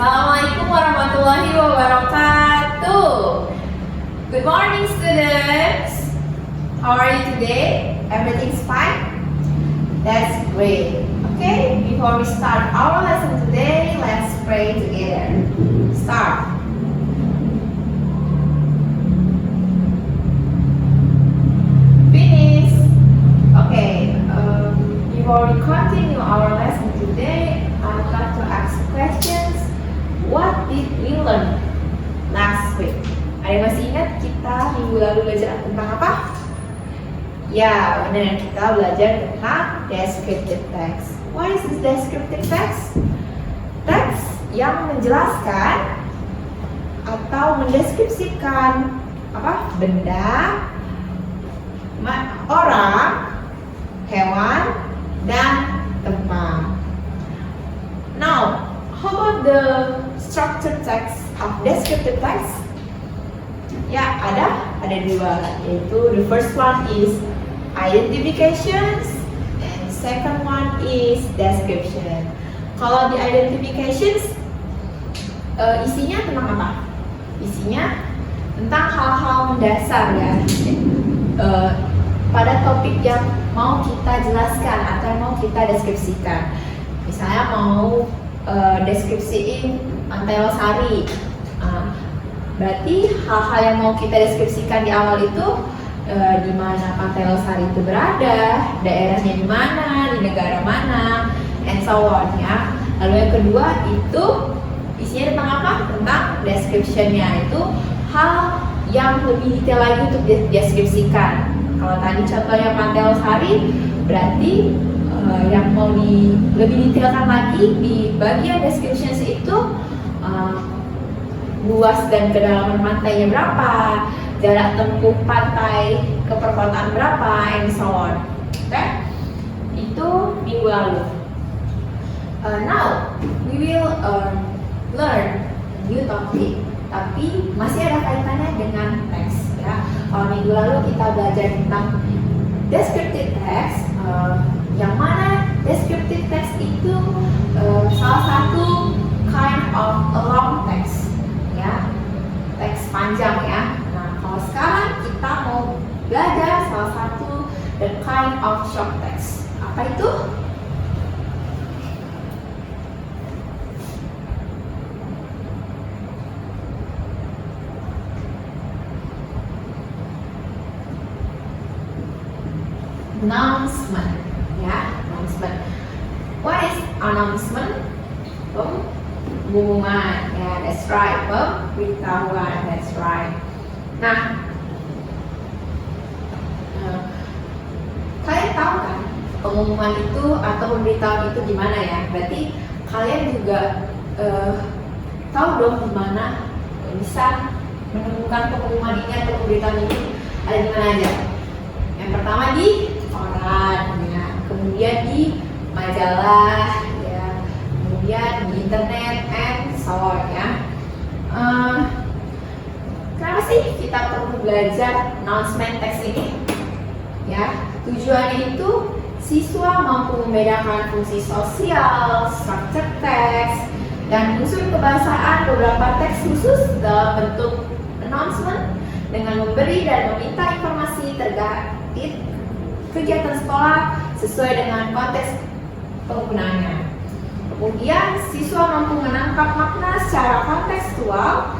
Assalamualaikum warahmatullahi wabarakatuh. Good morning, students. How are you today? Everything's fine? That's great. Okay, before we start our lesson today, let's pray together. Start. Finish. Okay, before we continue our lesson today, I'd like to ask questions. What did we learn last week? Ada yang masih ingat kita minggu lalu belajar tentang apa? Ya, benar, kita belajar tentang descriptive text. What is this descriptive text? Teks yang menjelaskan atau mendeskripsikan apa? Benda, orang, hewan, dan tempat. Now, how about the structured text of descriptive text? Ya, ada dua, yaitu the first one is identifications and second one is description. Kalau di identifications, isinya tentang apa? Isinya tentang hal-hal mendasar ya, pada topik yang mau kita jelaskan atau mau kita deskripsikan. Misalnya mau deskripsiin Pantai Losari, berarti hal-hal yang mau kita deskripsikan di awal itu di mana Pantai Losari itu berada, daerahnya di mana, di negara mana, and so on ya. Lalu yang kedua itu isinya tentang apa? Tentang description-nya, itu hal yang lebih detail lagi untuk deskripsikan. Kalau tadi contohnya Pantai Losari, berarti yang mau lebih detailkan lagi di bagian description itu luas dan kedalaman pantainya berapa, jarak tempuh pantai ke perkotaan berapa, and so on. Oke, itu minggu lalu. Now we will learn new topic, tapi masih ada kaitannya dengan teks ya. Minggu lalu kita belajar tentang descriptive text, yang mana descriptive text itu salah satu kind of a long text ya, teks panjang ya. Nah, kalau sekarang kita mau belajar salah satu the kind of short text. Apa itu? Announcement ya, announcement. What is announcement? Pengumuman ya, that's right. Pemberitahuan, that's right. Nah, kalian tahu kan pengumuman itu atau pemberitahuan itu gimana ya? Berarti kalian juga tahu dong gimana bisa menemukan pengumuman ini atau pemberitahuan ini ada di mana aja. Yang pertama di koran ya, kemudian di majalah ya, kemudian di internet and so on ya. Kenapa sih kita perlu belajar announcement text ini? Ya, tujuannya itu siswa mampu membedakan fungsi sosial, structure text, dan unsur kebahasaan beberapa teks khusus dalam bentuk announcement dengan memberi dan meminta informasi terkait kegiatan sekolah sesuai dengan konteks penggunaannya. Kemudian, siswa mampu menangkap makna secara kontekstual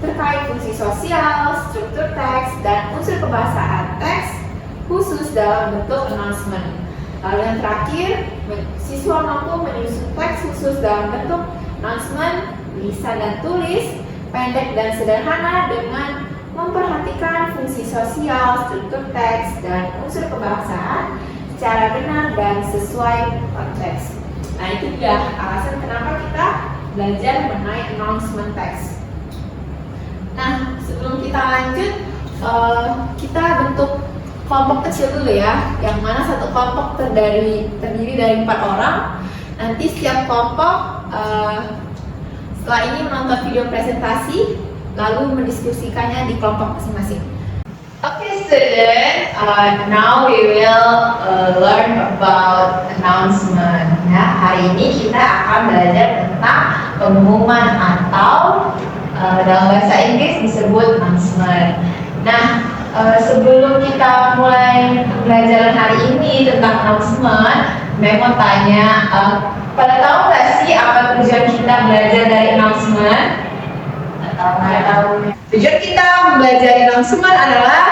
terkait fungsi sosial, struktur teks, dan unsur kebahasaan teks khusus dalam bentuk announcement. Lalu yang terakhir, siswa mampu menyusun teks khusus dalam bentuk announcement, lisan dan tulis, pendek dan sederhana dengan memperhatikan fungsi sosial, struktur teks, dan unsur kebahasaan secara benar dan sesuai konteks. Nah, itu dia alasan kenapa kita belajar mengenai announcement text. Nah, sebelum kita lanjut, kita bentuk kelompok kecil dulu ya, yang mana satu kelompok terdiri dari 4 orang. Nanti setiap kelompok setelah ini menonton video presentasi, lalu mendiskusikannya di kelompok masing-masing. Okay, students, now we will learn about announcement. Ya, hari ini kita akan belajar tentang pengumuman atau dalam bahasa Inggris disebut announcement. Nah, sebelum kita mulai pelajaran hari ini tentang announcement, Mem mau tanya, pada tahu nggak sih apa tujuan kita belajar dari announcement? Nggak tahu. Tujuan kita belajar announcement adalah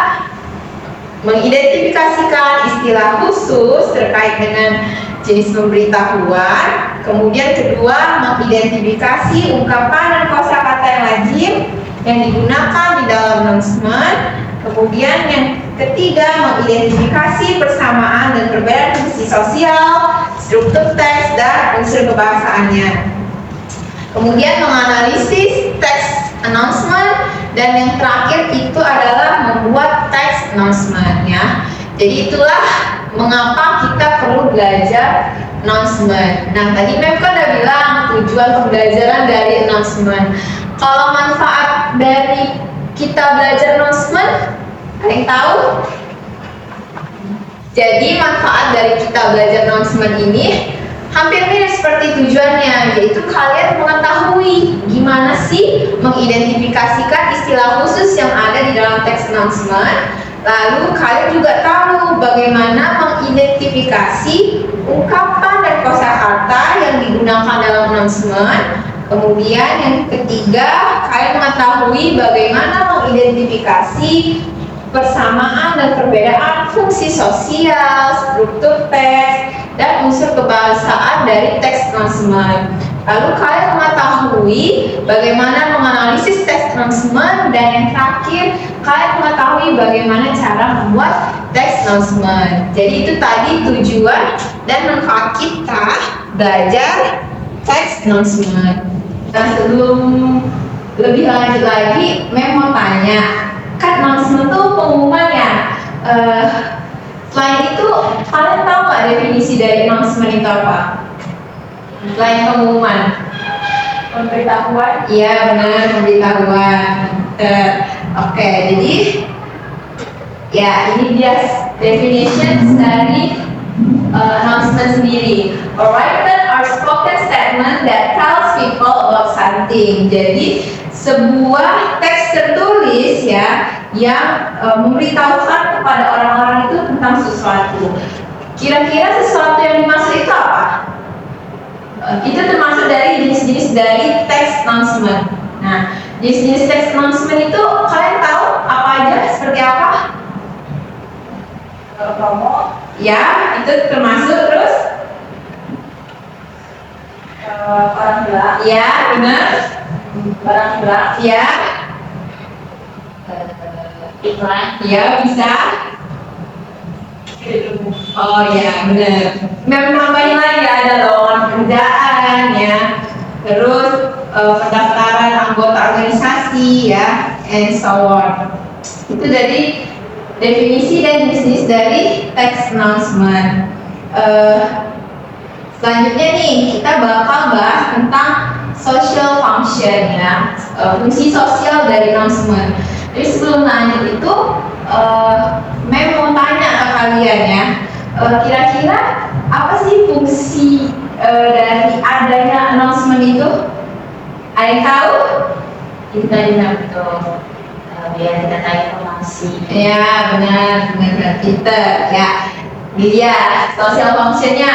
mengidentifikasikan istilah khusus terkait dengan jenis pemberitahuan. Kemudian kedua, mengidentifikasi ungkapan dan kosakata yang lazim yang digunakan di dalam announcement. Kemudian yang ketiga, mengidentifikasi persamaan dan perbedaan fungsi sosial, struktur teks, dan unsur kebahasaannya. Kemudian menganalisis teks announcement, dan yang terakhir itu adalah membuat teks announcement ya. Jadi itulah mengapa kita perlu belajar announcement. Nah, tadi Mem kan udah bilang tujuan pembelajaran dari announcement. Kalau manfaat dari kita belajar announcement, ada yang tahu? Jadi manfaat dari kita belajar announcement ini hampir mirip seperti tujuannya, yaitu kalian mengetahui gimana sih mengidentifikasikan istilah khusus yang ada di dalam teks announcement. Lalu kalian juga tahu bagaimana mengidentifikasi ungkapan dan kosakata yang digunakan dalam announcement. Kemudian yang ketiga, kalian mengetahui bagaimana mengidentifikasi persamaan dan perbedaan fungsi sosial, struktur teks, dan unsur kebahasaan dari teks announcement. Lalu kalian mengetahui bagaimana menganalisis teks announcement, dan yang terakhir kalian mengetahui bagaimana cara membuat teks announcement. Jadi itu tadi tujuan dan manfaat kita belajar teks announcement. Nah, sebelum lebih lanjut lagi, Mem mau tanya, kan announcement itu pengumuman ya. Selain itu, kalian tahu nggak definisi dari announcement itu apa? Selain pengumuman, pemberitahuan? Iya benar, pemberitahuan. Oke, jadi ya ini dia definition dari announcement sendiri. A written or spoken statement that tells people about something. Jadi sebuah teks tertulis ya yang memberitahukan kepada orang-orang itu tentang sesuatu. Kira-kira sesuatu yang dimaksud itu apa? Itu termasuk dari jenis-jenis dari teks announcement. Nah, jenis-jenis teks announcement itu kalian tahu apa aja? Seperti apa? Promo. Ya, itu termasuk. Terus? Barang gelap. Ya, benar. Barang gelap. Ya. Iklan. Ya, bisa. Oh ya, benar. Memang nambahin lagi ada lowongan pekerjaan ya. Terus pendaftaran anggota organisasi ya, and so on. Itu dari definisi dan jenis-jenis dari teks announcement. Selanjutnya nih kita bakal bahas tentang social function ya, fungsi sosial dari announcement. Jadi sebelum lanjut itu, Mem mau tanya ke kalian ya, kira-kira apa sih fungsi dari adanya announcement itu? Ada yang tahu? Kita betul. Biar kita tahu informasi. Ya benar kita ya. Dia social functionnya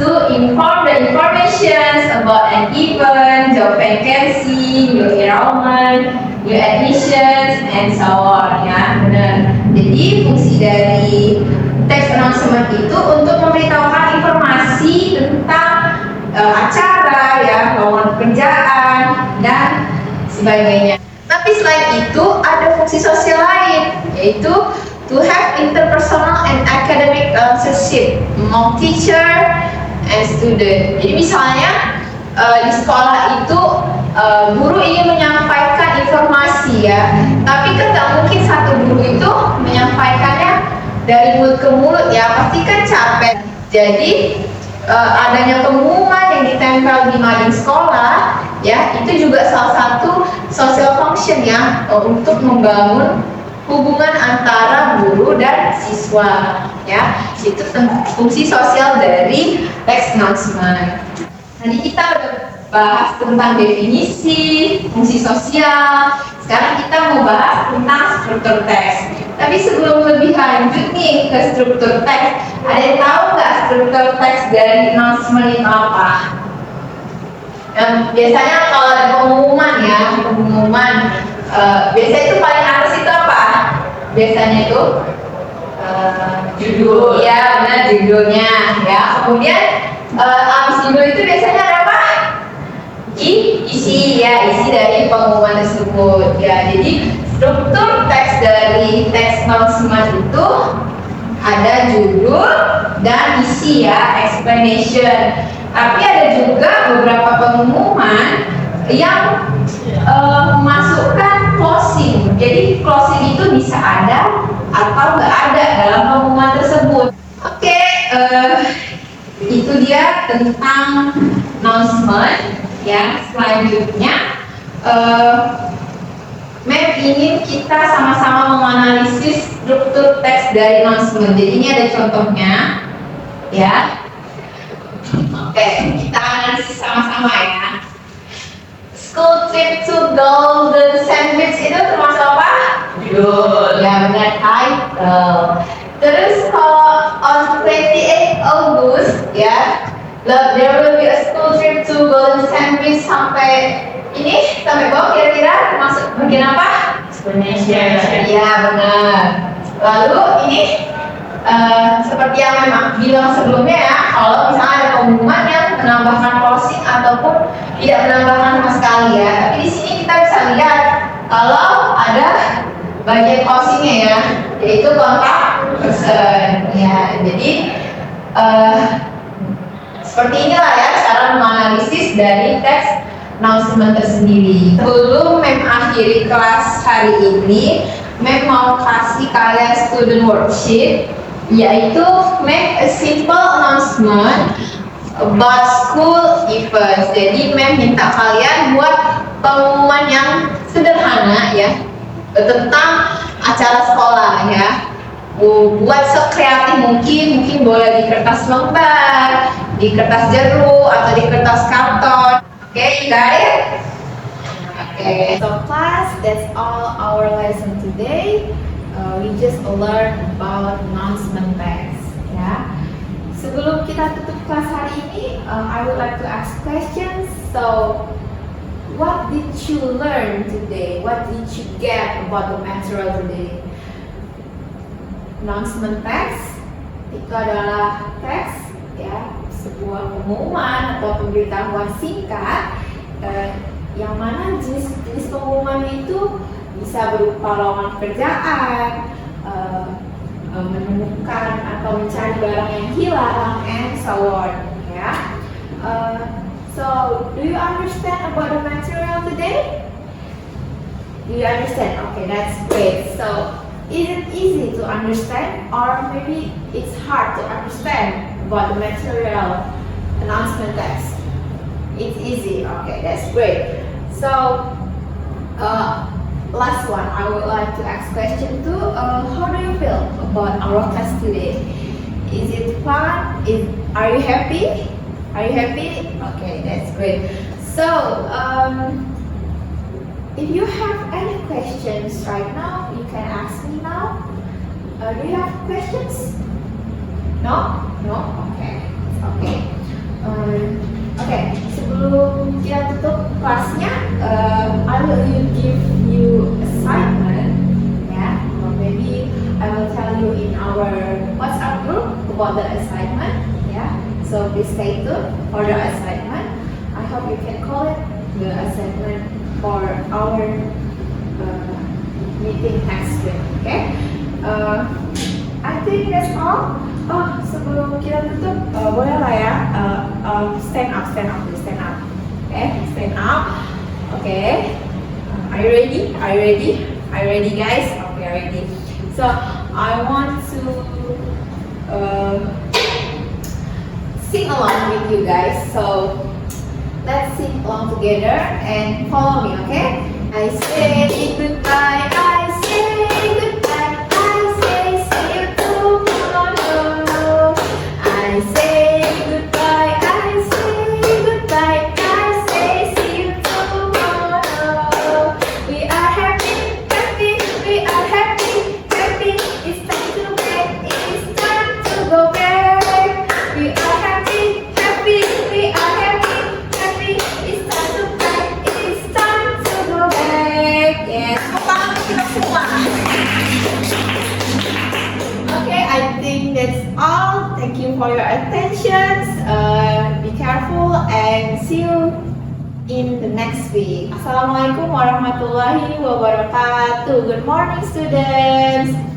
to inform the information about an event, job vacancy, new enrollment, new admissions, and so on ya, benar. Jadi fungsi dari text announcement itu untuk memberitahukan informasi tentang acara ya, lowongan pekerjaan dan sebagainya. Tapi selain itu ada fungsi sosial lain, yaitu to have interpersonal and academic relationship among teacher and student. Jadi misalnya di sekolah itu guru ingin menyampaikan informasi ya, tapi kan nggak mungkin satu guru itu menyampaikannya dari mulut ke mulut ya, pasti kan capek. Jadi adanya pengumuman yang ditempel di mading sekolah ya, itu juga salah satu social function ya, untuk membangun hubungan antara guru dan siswa ya. Itu fungsi sosial dari text announcement. Tadi kita udah bahas tentang definisi, fungsi sosial. Sekarang kita mau bahas tentang struktur teks. Tapi sebelum lebih lanjut nih ke struktur teks, ada yang tahu nggak struktur teks dari announcement itu apa? Biasanya kalau ada pengumuman ya, biasanya itu paling atas itu apa? Biasanya itu judul. Ya, benar, judulnya ya. Kemudian abis judul itu biasanya ada apa? Isi dari pengumuman tersebut ya. Jadi struktur teks dari teks announcement itu ada judul dan isi ya, explanation. Tapi ada juga beberapa pengumuman yang memasukkan closing. Jadi closing itu bisa ada atau nggak ada dalam pengumuman tersebut. Oke, itu dia tentang announcement. Ya, selanjutnya Mem ingin kita sama-sama menganalisis struktur teks dari announcement. Jadi ini ada contohnya, ya. Oke, kita analisis sama-sama ya. School trip to Golden Sandwich itu termasuk apa? Judul. Ya, benar, title. Terus on 28 August ya, there will be a school trip to Golden Sandwich sampai bawah, kira-kira masuk bagian apa? Explanation. Ya, benar. Lalu ini seperti yang memang bilang sebelumnya ya, kalau misalnya ada pengumuman yang menambahkan closing ataupun tidak menambahkan sama sekali ya. Tapi di sini kita bisa lihat kalau ada bagian closingnya ya, yaitu kontak person ya. Jadi seperti inilah ya cara menganalisis dari teks announcement tersendiri. Sebelum Mem akhiri kelas hari ini, Mem mau kasih kalian student worksheet, yaitu make a simple announcement about school events. Jadi Mem minta kalian buat pengumuman yang sederhana ya tentang acara sekolah ya. Buat sekreatif mungkin boleh di kertas lembar, di kertas jeruk, atau di kertas karton. Okay, you got it? Okay. So class, that's all our lesson today. We just learned about announcement text. Ya. Sebelum kita tutup kelas hari ini, I would like to ask questions. So, what did you learn today? What did you get about the material today? Announcement text itu adalah teks ya, sebuah pengumuman atau pemberitahuan singkat yang mana jenis pengumuman itu bisa berupa lowongan pekerjaan, menemukan atau mencari barang yang hilang, and so on ya. So do you understand about the material today? Do you understand? Okay, that's great. So is it easy to understand, or maybe it's hard to understand about the material announcement text? It's easy. Okay, that's great. So, last one, I would like to ask question too. How do you feel about our class today? Is it fun? Are you happy? Are you happy? Okay, that's great. So, if you have any questions right now, you can ask me now. Do you have questions? No? No? Okay. Okay. Okay. Sebelum kita tutup kelasnya, I will give you assignment. Yeah. Or maybe I will tell you in our WhatsApp group about the assignment. Yeah. So please stay tuned for the assignment. I hope you can call it the assignment for our meeting next week, okay? I think that's all. Oh, sebelum kita tutup, boleh lah ya, stand up, okay? Stand up, okay? Are you ready? Are you ready, guys? Okay, ready. So I want to sing along with you guys. So let's sing along together and follow me, okay? I say goodbye, I say goodbye, I say see you tomorrow. I say goodbye, I say goodbye, I say attention. Be careful and see you in the next week. Assalamualaikum warahmatullahi wabarakatuh. Good morning, students.